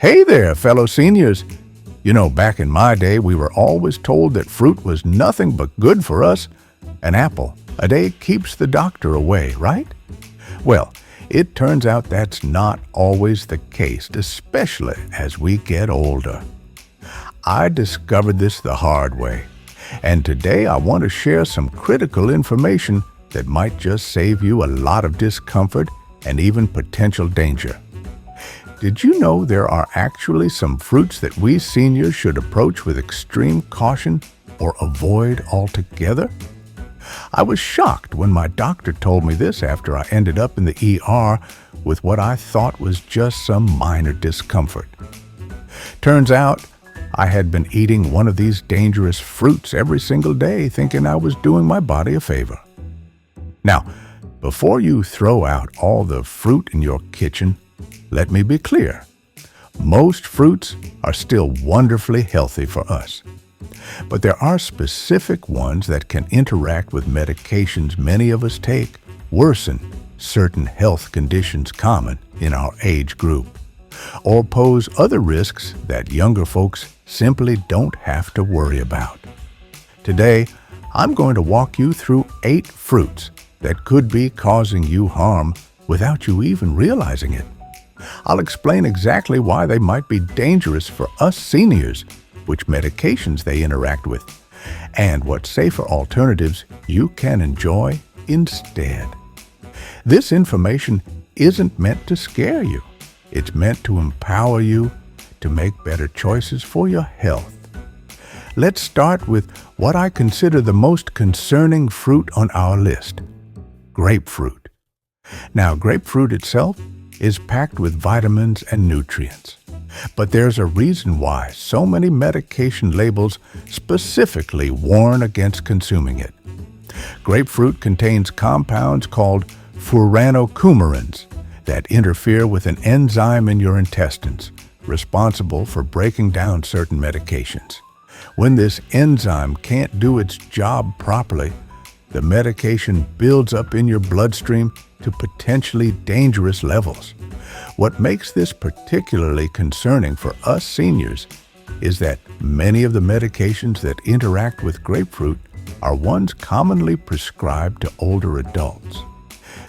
Hey there, fellow seniors. You know, back in my day, we were always told that fruit was nothing but good for us. An apple a day keeps the doctor away, right? Well, it turns out that's not always the case, especially as we get older. I discovered this the hard way, and today I want to share some critical information that might just save you a lot of discomfort and even potential danger. Did you know there are actually some fruits that we seniors should approach with extreme caution or avoid altogether? I was shocked when my doctor told me this after I ended up in the ER with what I thought was just some minor discomfort. Turns out, I had been eating one of these dangerous fruits every single day, thinking I was doing my body a favor. Now, before you throw out all the fruit in your kitchen, let me be clear. Most fruits are still wonderfully healthy for us. But there are specific ones that can interact with medications many of us take, worsen certain health conditions common in our age group, or pose other risks that younger folks simply don't have to worry about. Today, I'm going to walk you through 8 fruits that could be causing you harm without you even realizing it. I'll explain exactly why they might be dangerous for us seniors, which medications they interact with, and what safer alternatives you can enjoy instead. This information isn't meant to scare you. It's meant to empower you to make better choices for your health. Let's start with what I consider the most concerning fruit on our list: grapefruit. Now, grapefruit itself is packed with vitamins and nutrients. But there's a reason why so many medication labels specifically warn against consuming it. Grapefruit contains compounds called furanocoumarins that interfere with an enzyme in your intestines, responsible for breaking down certain medications. When this enzyme can't do its job properly, the medication builds up in your bloodstream to potentially dangerous levels. What makes this particularly concerning for us seniors is that many of the medications that interact with grapefruit are ones commonly prescribed to older adults.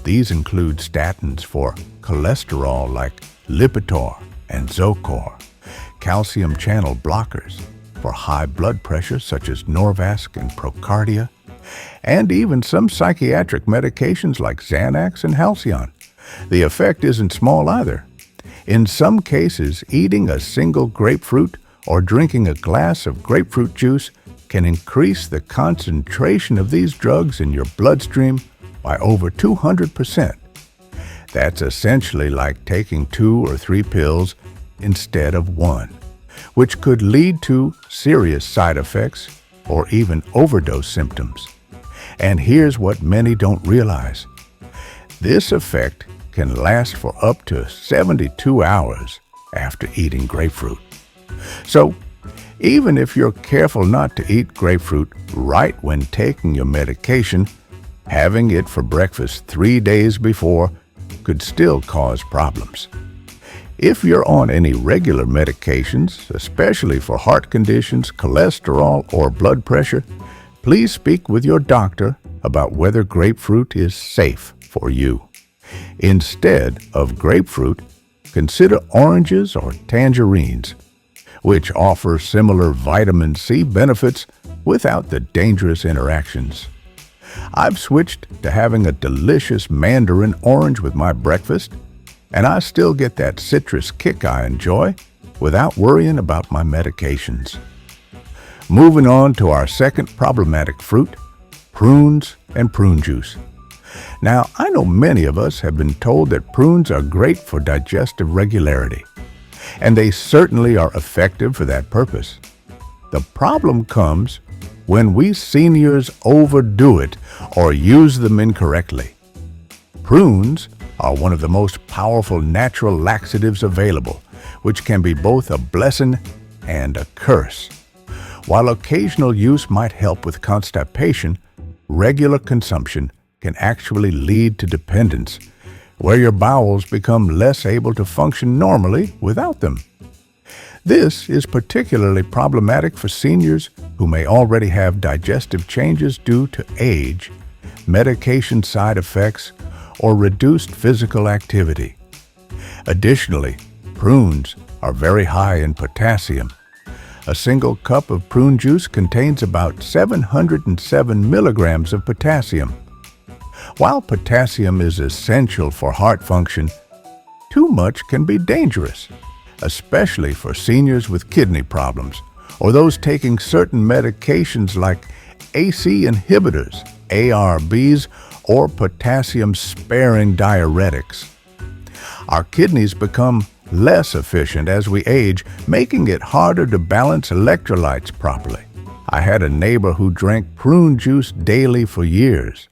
These include statins for cholesterol like Lipitor and Zocor, calcium channel blockers for high blood pressure such as Norvasc and Procardia, and even some psychiatric medications like Xanax and Halcion. The effect isn't small either. In some cases, eating a single grapefruit or drinking a glass of grapefruit juice can increase the concentration of these drugs in your bloodstream by over 200%. That's essentially like taking 2 or 3 pills instead of 1, which could lead to serious side effects or even overdose symptoms. And here's what many don't realize. This effect can last for up to 72 hours after eating grapefruit. So, even if you're careful not to eat grapefruit right when taking your medication, having it for breakfast 3 days before could still cause problems. If you're on any regular medications, especially for heart conditions, cholesterol, or blood pressure, please speak with your doctor about whether grapefruit is safe for you. Instead of grapefruit, consider oranges or tangerines, which offer similar vitamin C benefits without the dangerous interactions. I've switched to having a delicious mandarin orange with my breakfast, and I still get that citrus kick I enjoy without worrying about my medications. Moving on to our second problematic fruit, prunes and prune juice. Now, I know many of us have been told that prunes are great for digestive regularity, and they certainly are effective for that purpose. The problem comes when we seniors overdo it or use them incorrectly. Prunes are one of the most powerful natural laxatives available, which can be both a blessing and a curse. While occasional use might help with constipation, regular consumption can actually lead to dependence, where your bowels become less able to function normally without them. This is particularly problematic for seniors who may already have digestive changes due to age, medication side effects, or reduced physical activity. Additionally, prunes are very high in potassium. A single cup of prune juice contains about 707 milligrams of potassium. While potassium is essential for heart function, too much can be dangerous, especially for seniors with kidney problems or those taking certain medications like AC inhibitors, ARBs, or potassium-sparing diuretics. Our kidneys become less efficient as we age, making it harder to balance electrolytes properly. I had a neighbor who drank prune juice daily for years.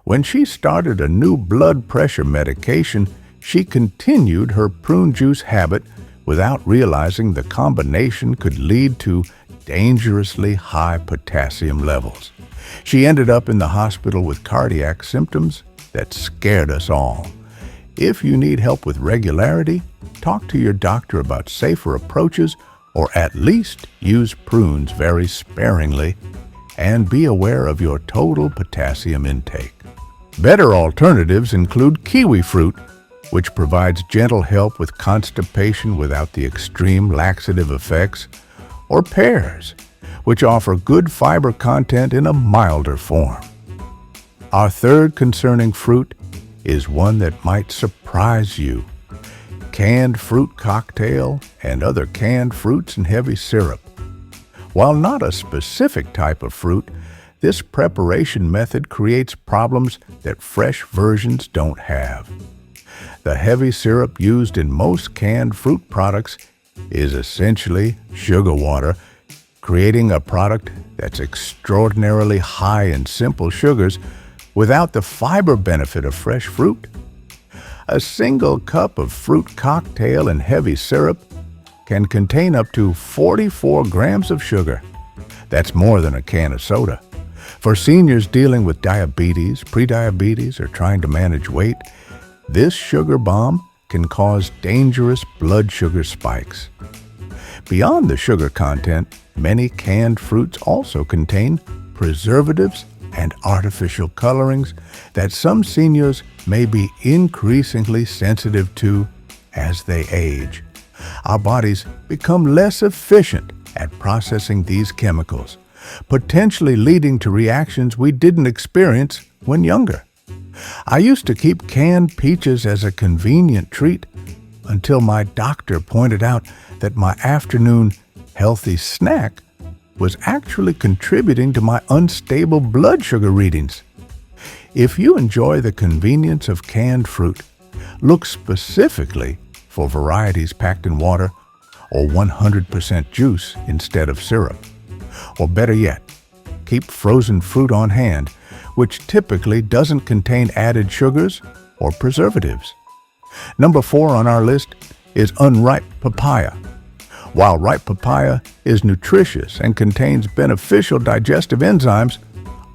When she started a new blood pressure medication, she continued her prune juice habit without realizing the combination could lead to dangerously high potassium levels. She ended up in the hospital with cardiac symptoms that scared us all. If you need help with regularity, talk to your doctor about safer approaches, or at least use prunes very sparingly, and be aware of your total potassium intake. Better alternatives include kiwi fruit, which provides gentle help with constipation without the extreme laxative effects, or pears, which offer good fiber content in a milder form. Our third concerning fruit is one that might surprise you: canned fruit cocktail and other canned fruits and heavy syrup. While not a specific type of fruit, this preparation method creates problems that fresh versions don't have. The heavy syrup used in most canned fruit products is essentially sugar water, creating a product that's extraordinarily high in simple sugars without the fiber benefit of fresh fruit. A single cup of fruit cocktail and heavy syrup can contain up to 44 grams of sugar. That's more than a can of soda. For seniors dealing with diabetes, prediabetes, or trying to manage weight, this sugar bomb can cause dangerous blood sugar spikes. Beyond the sugar content, many canned fruits also contain preservatives and artificial colorings that some seniors may be increasingly sensitive to as they age. Our bodies become less efficient at processing these chemicals, potentially leading to reactions we didn't experience when younger. I used to keep canned peaches as a convenient treat until my doctor pointed out that my afternoon healthy snack was actually contributing to my unstable blood sugar readings. If you enjoy the convenience of canned fruit, look specifically for varieties packed in water or 100% juice instead of syrup. Or better yet, keep frozen fruit on hand, which typically doesn't contain added sugars or preservatives. Number 4 on our list is unripe papaya. While ripe papaya is nutritious and contains beneficial digestive enzymes,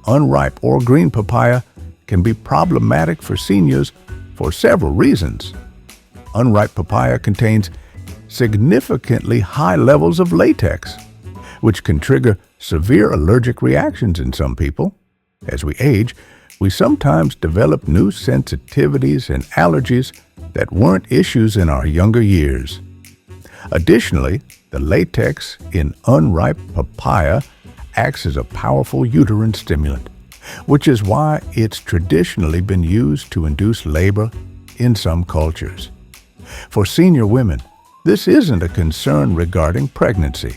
unripe or green papaya can be problematic for seniors for several reasons. Unripe papaya contains significantly high levels of latex, which can trigger severe allergic reactions in some people. As we age, we sometimes develop new sensitivities and allergies that weren't issues in our younger years. Additionally, the latex in unripe papaya acts as a powerful uterine stimulant, which is why it's traditionally been used to induce labor in some cultures. For senior women, this isn't a concern regarding pregnancy,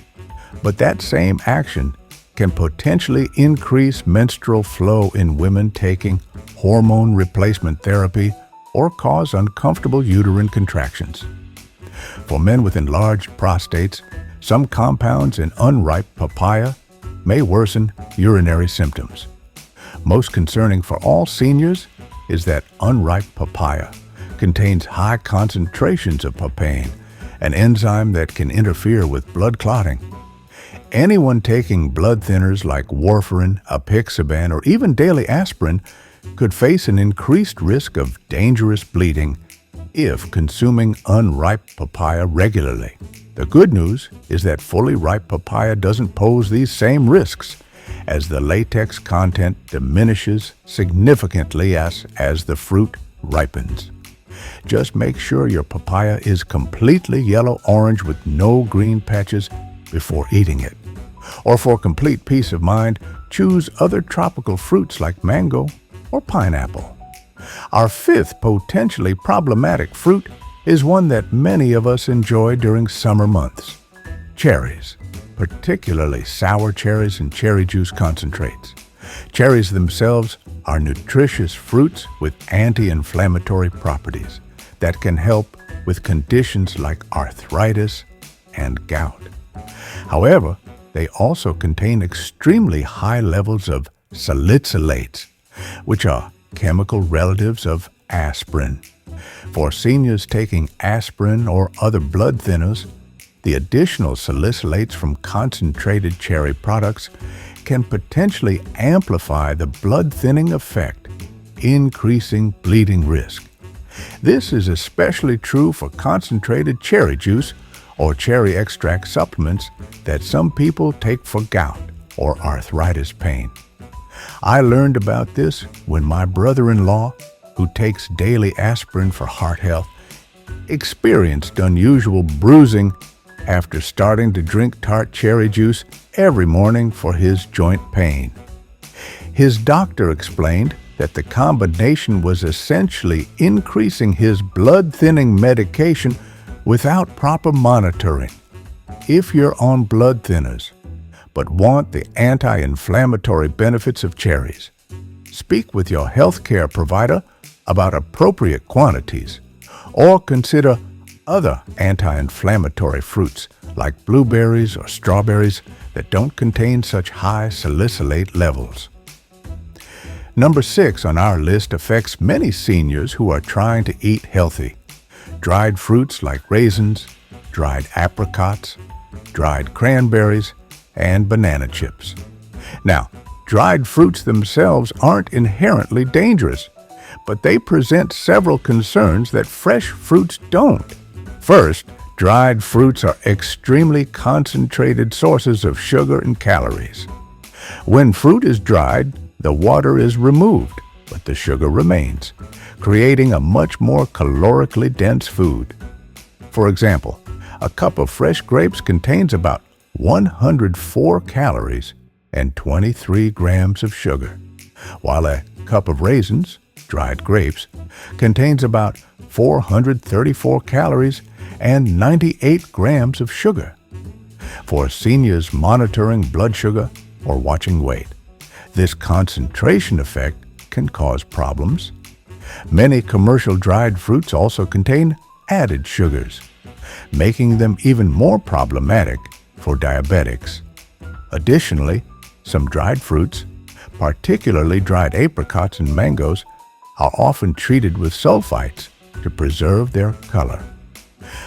but that same action can potentially increase menstrual flow in women taking hormone replacement therapy or cause uncomfortable uterine contractions. For men with enlarged prostates, some compounds in unripe papaya may worsen urinary symptoms. Most concerning for all seniors is that unripe papaya contains high concentrations of papain, an enzyme that can interfere with blood clotting. Anyone taking blood thinners like warfarin, apixaban, or even daily aspirin could face an increased risk of dangerous bleeding if consuming unripe papaya regularly. The good news is that fully ripe papaya doesn't pose these same risks, as the latex content diminishes significantly as the fruit ripens. Just make sure your papaya is completely yellow-orange with no green patches before eating it. Or for complete peace of mind, choose other tropical fruits like mango or pineapple. Our fifth potentially problematic fruit is one that many of us enjoy during summer months: cherries, particularly sour cherries and cherry juice concentrates. Cherries themselves are nutritious fruits with anti-inflammatory properties that can help with conditions like arthritis and gout. However, they also contain extremely high levels of salicylates, which are chemical relatives of aspirin. For seniors taking aspirin or other blood thinners, the additional salicylates from concentrated cherry products can potentially amplify the blood thinning effect, increasing bleeding risk. This is especially true for concentrated cherry juice or cherry extract supplements that some people take for gout or arthritis pain. I learned about this when my brother-in-law, who takes daily aspirin for heart health, experienced unusual bruising after starting to drink tart cherry juice every morning for his joint pain. His doctor explained that the combination was essentially increasing his blood-thinning medication without proper monitoring. If you're on blood thinners, but want the anti-inflammatory benefits of cherries, speak with your healthcare provider about appropriate quantities, or consider other anti-inflammatory fruits like blueberries or strawberries that don't contain such high salicylate levels. Number 6 on our list affects many seniors who are trying to eat healthy: dried fruits like raisins, dried apricots, dried cranberries, and banana chips. Now, dried fruits themselves aren't inherently dangerous, but they present several concerns that fresh fruits don't. First, dried fruits are extremely concentrated sources of sugar and calories. When fruit is dried, the water is removed, but the sugar remains, creating a much more calorically dense food. For example, a cup of fresh grapes contains about 104 calories and 23 grams of sugar, while a cup of raisins, dried grapes, contains about 434 calories and 98 grams of sugar. For seniors monitoring blood sugar or watching weight, this concentration effect can cause problems. Many commercial dried fruits also contain added sugars, making them even more problematic for diabetics. Additionally, some dried fruits, particularly dried apricots and mangoes, are often treated with sulfites to preserve their color.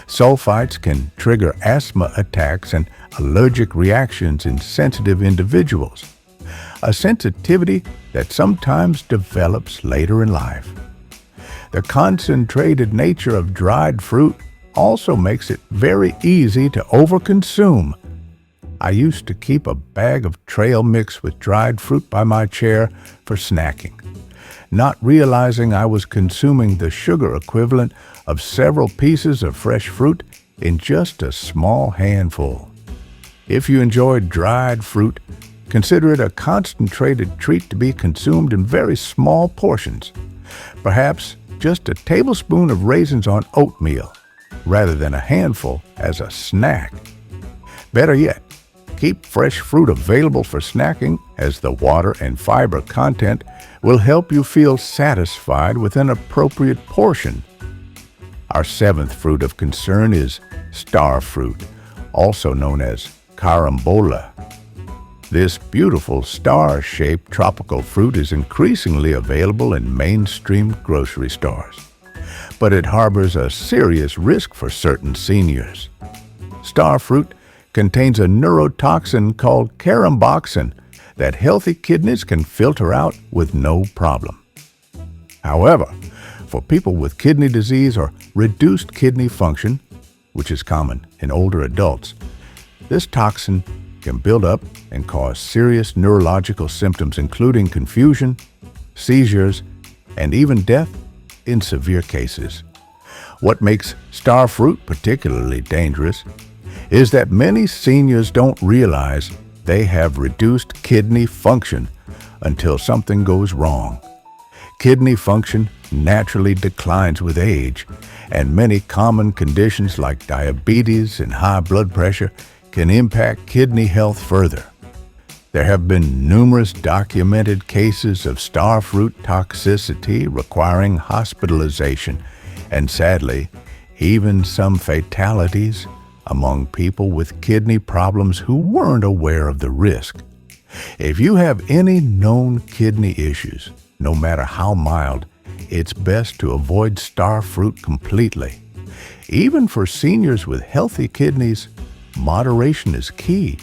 Sulfites can trigger asthma attacks and allergic reactions in sensitive individuals, a sensitivity that sometimes develops later in life. The concentrated nature of dried fruit also makes it very easy to overconsume. I used to keep a bag of trail mix with dried fruit by my chair for snacking, not realizing I was consuming the sugar equivalent of several pieces of fresh fruit in just a small handful. If you enjoy dried fruit, consider it a concentrated treat to be consumed in very small portions. Perhaps just a tablespoon of raisins on oatmeal, rather than a handful as a snack. Better yet, keep fresh fruit available for snacking, as the water and fiber content will help you feel satisfied with an appropriate portion. Our 7th fruit of concern is star fruit, also known as carambola. This beautiful star-shaped tropical fruit is increasingly available in mainstream grocery stores, but it harbors a serious risk for certain seniors. Star fruit contains a neurotoxin called caramboxin that healthy kidneys can filter out with no problem. However, for people with kidney disease or reduced kidney function, which is common in older adults. This toxin can build up and cause serious neurological symptoms, including confusion, seizures, and even death in severe cases. What makes star fruit particularly dangerous is that many seniors don't realize they have reduced kidney function until something goes wrong. Kidney function naturally declines with age, and many common conditions like diabetes and high blood pressure can impact kidney health further. There have been numerous documented cases of star fruit toxicity requiring hospitalization, and sadly, even some fatalities among people with kidney problems who weren't aware of the risk. If you have any known kidney issues, no matter how mild, it's best to avoid star fruit completely. Even for seniors with healthy kidneys, moderation is key.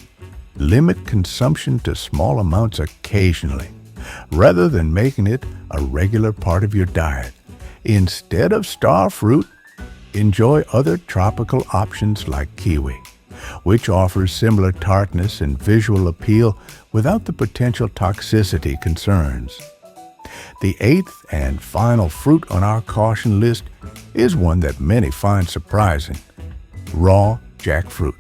Limit consumption to small amounts occasionally, rather than making it a regular part of your diet. Instead of star fruit, enjoy other tropical options like kiwi, which offers similar tartness and visual appeal without the potential toxicity concerns. The eighth and final fruit on our caution list is one that many find surprising: raw jackfruit.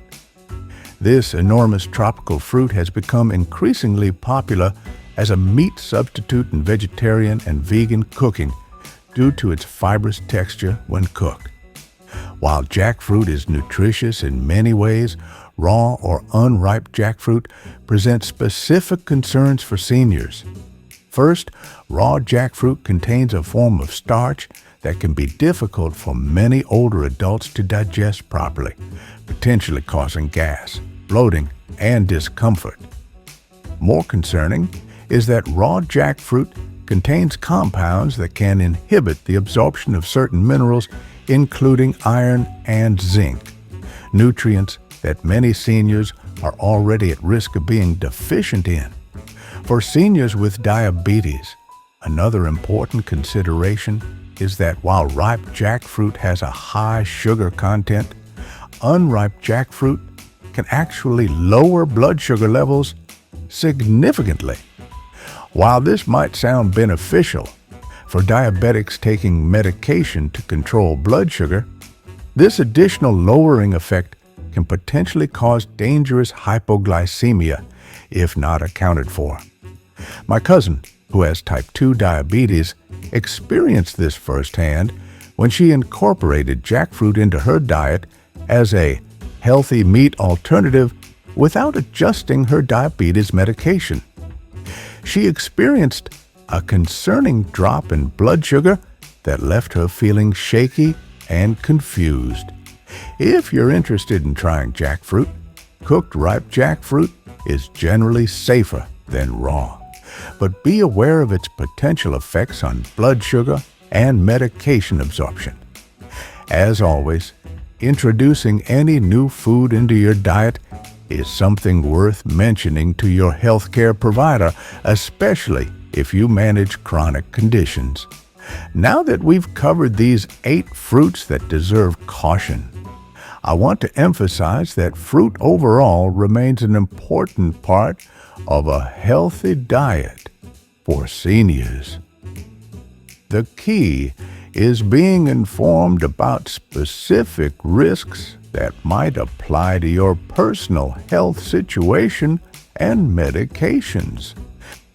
This enormous tropical fruit has become increasingly popular as a meat substitute in vegetarian and vegan cooking due to its fibrous texture when cooked. While jackfruit is nutritious in many ways, raw or unripe jackfruit presents specific concerns for seniors. First, raw jackfruit contains a form of starch that can be difficult for many older adults to digest properly, potentially causing gas, bloating, and discomfort. More concerning is that raw jackfruit contains compounds that can inhibit the absorption of certain minerals, including iron and zinc, nutrients that many seniors are already at risk of being deficient in. For seniors with diabetes, another important consideration is that while ripe jackfruit has a high sugar content, unripe jackfruit can actually lower blood sugar levels significantly. While this might sound beneficial for diabetics taking medication to control blood sugar, this additional lowering effect can potentially cause dangerous hypoglycemia if not accounted for. My cousin, who has type 2 diabetes, experienced this firsthand when she incorporated jackfruit into her diet as a healthy meat alternative without adjusting her diabetes medication. She experienced a concerning drop in blood sugar that left her feeling shaky and confused. If you're interested in trying jackfruit, cooked ripe jackfruit is generally safer than raw. But be aware of its potential effects on blood sugar and medication absorption. As always, introducing any new food into your diet is something worth mentioning to your healthcare provider, especially if you manage chronic conditions. Now that we've covered these 8 fruits that deserve caution, I want to emphasize that fruit overall remains an important part of a healthy diet for seniors. The key is being informed about specific risks that might apply to your personal health situation and medications.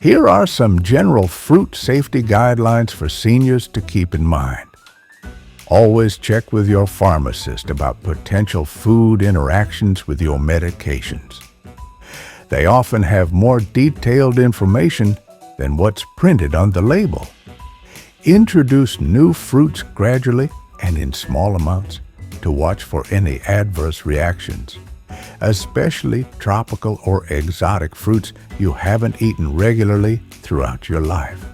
Here are some general fruit safety guidelines for seniors to keep in mind. Always check with your pharmacist about potential food interactions with your medications. They often have more detailed information than what's printed on the label. Introduce new fruits gradually and in small amounts to watch for any adverse reactions, especially tropical or exotic fruits you haven't eaten regularly throughout your life.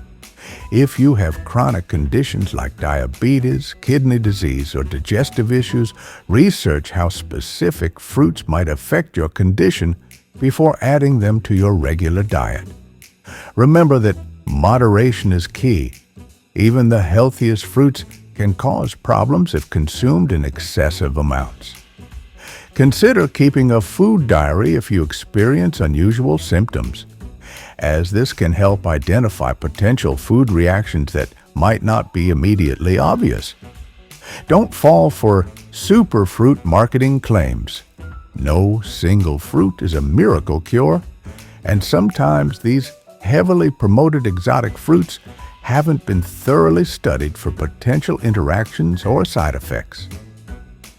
If you have chronic conditions like diabetes, kidney disease, or digestive issues, research how specific fruits might affect your condition before adding them to your regular diet. Remember that moderation is key. Even the healthiest fruits can cause problems if consumed in excessive amounts. Consider keeping a food diary if you experience unusual symptoms, as this can help identify potential food reactions that might not be immediately obvious. Don't fall for superfruit marketing claims. No single fruit is a miracle cure, and sometimes these heavily promoted exotic fruits haven't been thoroughly studied for potential interactions or side effects.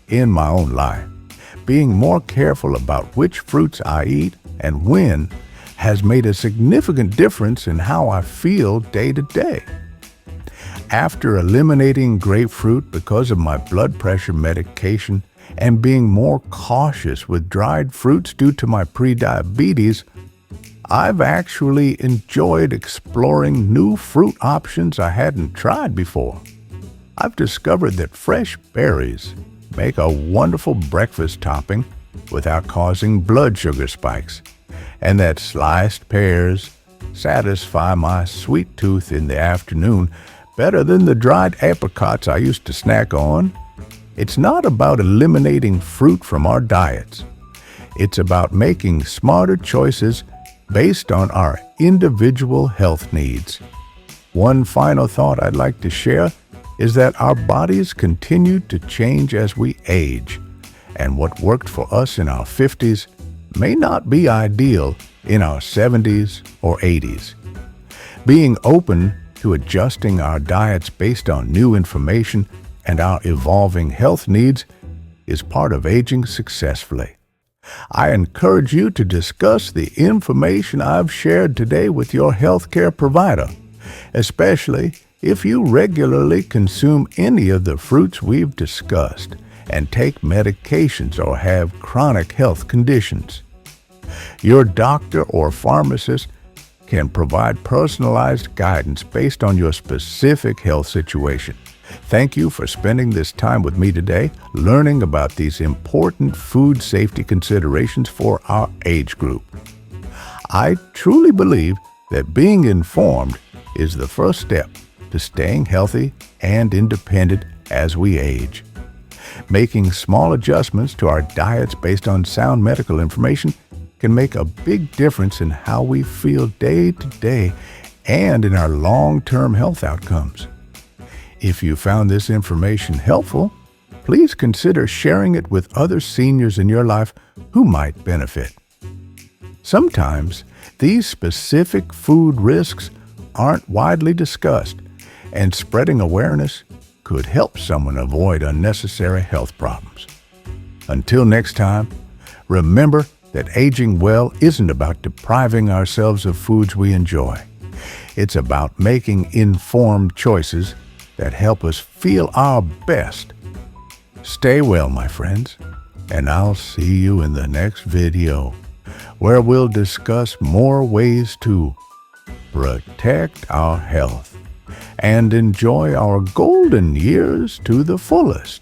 In my own life, being more careful about which fruits I eat and when has made a significant difference in how I feel day to day. After eliminating grapefruit because of my blood pressure medication and being more cautious with dried fruits due to my prediabetes, I've actually enjoyed exploring new fruit options I hadn't tried before. I've discovered that fresh berries make a wonderful breakfast topping without causing blood sugar spikes, and that sliced pears satisfy my sweet tooth in the afternoon better than the dried apricots I used to snack on. It's not about eliminating fruit from our diets. It's about making smarter choices based on our individual health needs. One final thought I'd like to share is that our bodies continue to change as we age, and what worked for us in our 50s may not be ideal in our 70s or 80s. Being open to adjusting our diets based on new information and our evolving health needs is part of aging successfully. I encourage you to discuss the information I've shared today with your healthcare provider, especially if you regularly consume any of the fruits we've discussed and take medications or have chronic health conditions. Your doctor or pharmacist can provide personalized guidance based on your specific health situation. Thank you for spending this time with me today, learning about these important food safety considerations for our age group. I truly believe that being informed is the first step to staying healthy and independent as we age. Making small adjustments to our diets based on sound medical information can make a big difference in how we feel day to day and in our long-term health outcomes. If you found this information helpful, please consider sharing it with other seniors in your life who might benefit. Sometimes these specific food risks aren't widely discussed, and spreading awareness could help someone avoid unnecessary health problems. Until next time, remember that aging well isn't about depriving ourselves of foods we enjoy. It's about making informed choices that help us feel our best. Stay well, my friends, and I'll see you in the next video, where we'll discuss more ways to protect our health and enjoy our golden years to the fullest.